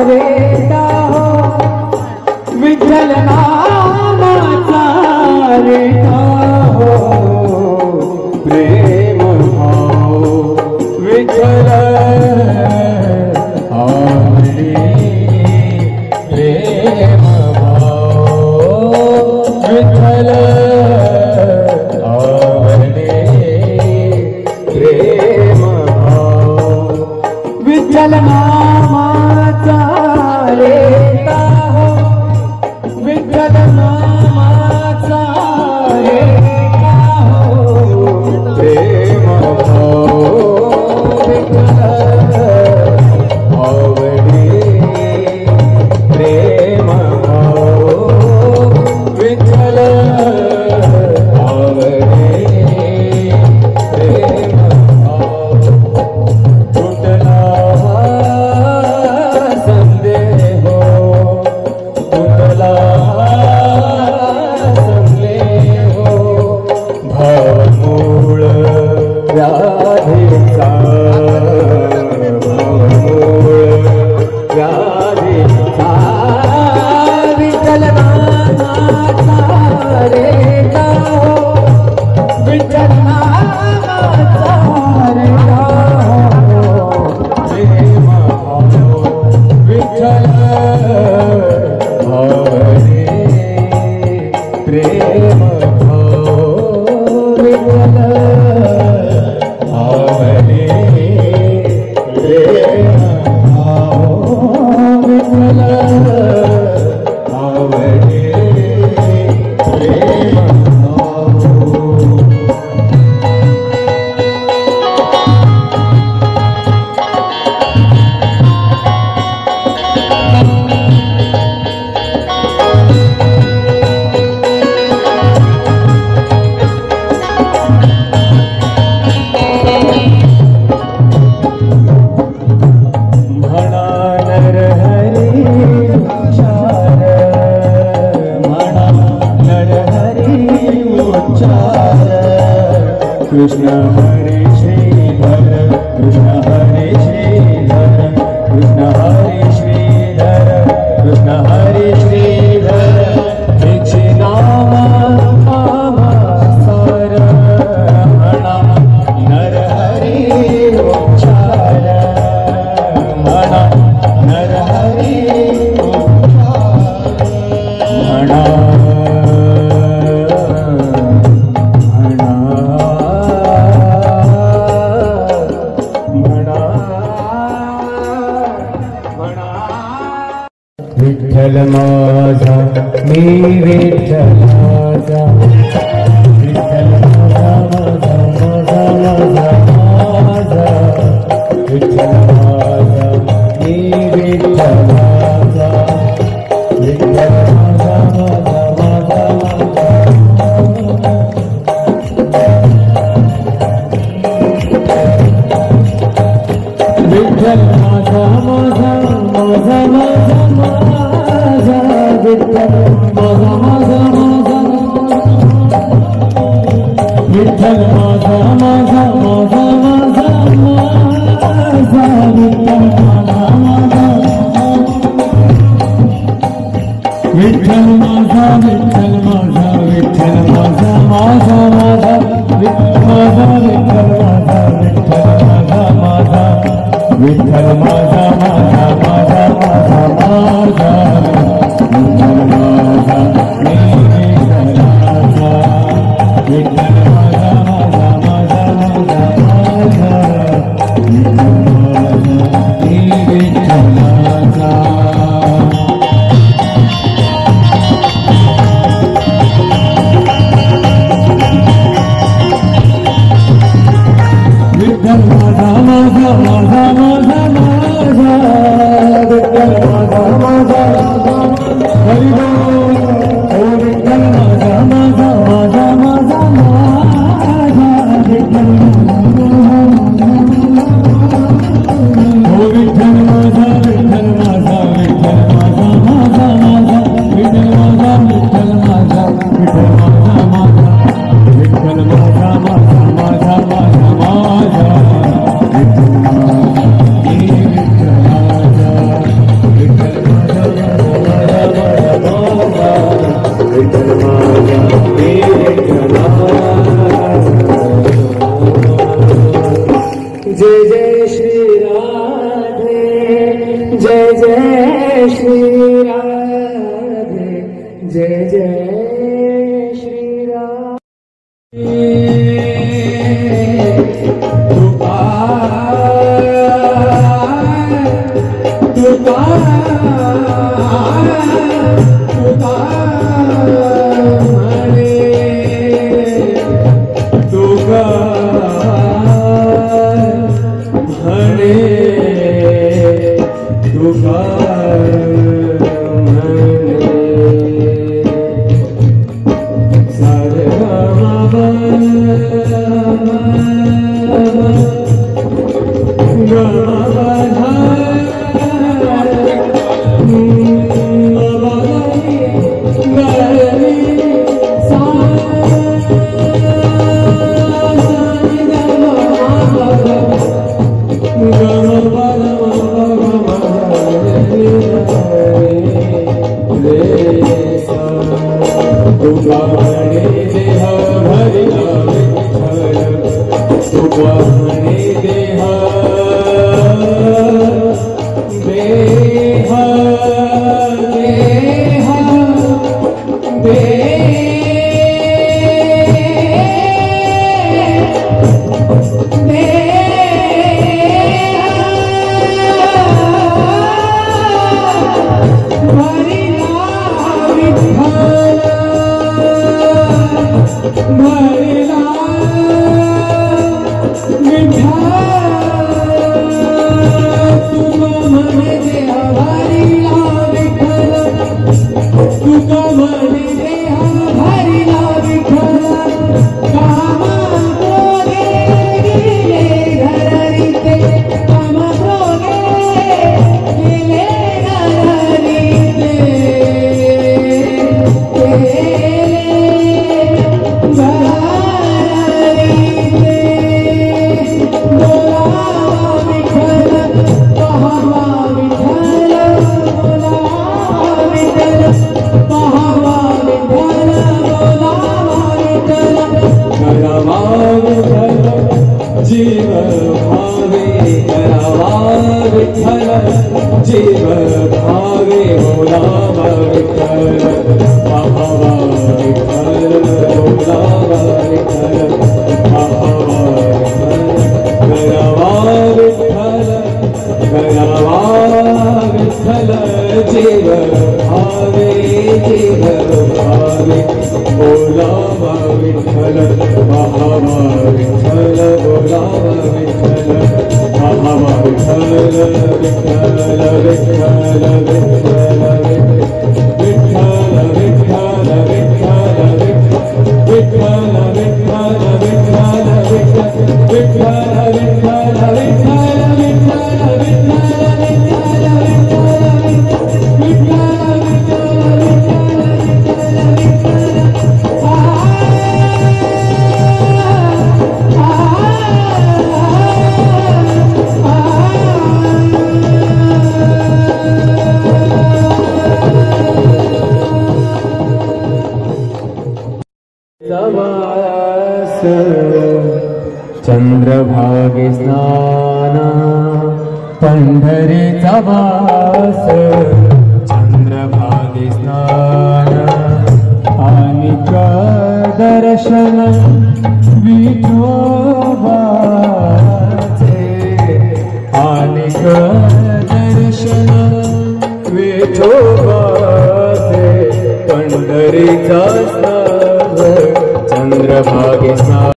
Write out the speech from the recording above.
रेता हो विठ्ठल नामाचा रेता हो प्रेम भाव विठ्ठल आवडे प्रेम भाव विठ्ठल आवडे प्रेम भाव विठ्ठल नामाचा रेता हो विठ्ठल नामाचा रेता हो प्रेम भाव विठ्ठल आवडे प्रेम भाव विठ्ठल आवडे प्रेम भाव तुटला संदेह तुटला संदेह भावमूळ व्याधीचा भावमूळ व्याधीचा विठ्ठल नामाचा रेता हो विठ्ठल नामाचा रेता हो प्रेम भाव विठ्ठल आवडे प्रेम भाव विठ्ठल आवडे प्रेम भाव विठ्ठल आवडे प्रेम भाव म्हणा नरहरी उच्चार म्हणा नरहरी उच्चार कृष्ण हरे श्रीधर कृष्ण हरे श्रीधर कृष्ण हरे श्रीधर कृष्ण हरे श्रीधर तिचे नाम सार म्हणा नरहरी उच्चार म्हणा नरहरी म्हणा विठ्ठल माझा मी विठ्ठलाचा विठ्ठल माझा माझा माझा माझा माझा विठ्ठल माझा मी विठ्ठलाचा विठ्ठल माझा माझा माझा माझा विठ्ठल माझा माझा माझा माझा माझा विठ्ठल माझा माझा माझा विठ्ठल माझा माझा माझा माझा माझा विठ्ठल माझा माझा विठ्ठल माझा विठ्ठल माझा विठ्ठल माझा माझा माझा विठ्ठल माझा विठ्ठल माझा माझा विठ्ठल माझा माझा माझा माझा माझा विठ्ठल माझा मी विठ्ठलाचा विठ्ठल माझा माझा माझा माझा माझा विठ्ठल माझा मी विठ्ठलाचा विठ्ठल माझा माझा माझा माझा माझा जय जय श्री राधे, जय जय श्री राधे। जीव भावे बोलावा विठ्ठल, पाहावा विठ्ठल, बोलावा विठ्ठल, पाहावा विठ्ठल, करावा विठ्ठल, करावा विठ्ठल, जीव भावे बोलावा विठ्ठल, पाहावा विठ्ठल, बोलावा विठ्ठल, पाहावा विठ्ठल, विठ्ठल विठ्ठल विठ्ठल विठ्ठल विठ्ठल विठ्ठल विठ्ठल चंद्रभागे स्नान पंढरीचा वास, चंद्रभागे स्नान आणि दर्शन विठोबाचे, आणि दर्शन विठोबाचे, पंढरीचा स्नान चंद्रभागे स्नान।